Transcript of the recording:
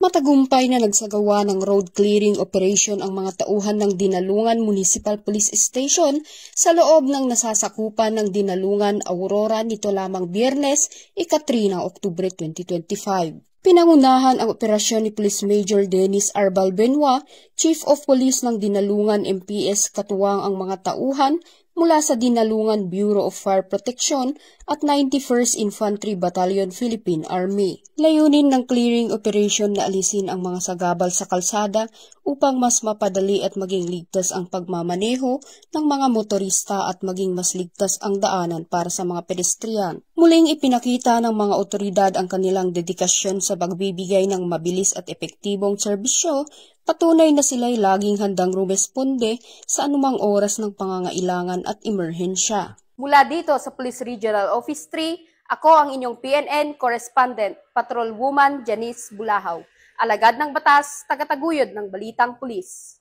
Matagumpay na nagsagawa ng road clearing operation ang mga tauhan ng Dinalungan Municipal Police Station sa loob ng nasasakupan ng Dinalungan Aurora nito lamang Biyernes, ika-3 ng Oktubre 2025. Pinangunahan ang operasyon ni Police Major Dennis Arbal Benoit, Chief of Police ng Dinalungan MPS, katuwang ang mga tauhan mula sa Dinalungan Bureau of Fire Protection at 91st Infantry Battalion Philippine Army. Layunin ng clearing operation na alisin ang mga sagabal sa kalsada upang mas mapadali at maging ligtas ang pagmamaneho ng mga motorista at maging mas ligtas ang daanan para sa mga pedestrian. Muling ipinakita ng mga otoridad ang kanilang dedikasyon sa pagbibigay ng mabilis at epektibong serbisyo. Patunay na sila'y laging handang rumesponde sa anumang oras ng pangangailangan at emerhensya. Mula dito sa Police Regional Office 3, ako ang inyong PNN Correspondent, Patrol Woman Janice Bulahaw. Alagad ng batas, tagataguyod ng Balitang Pulis.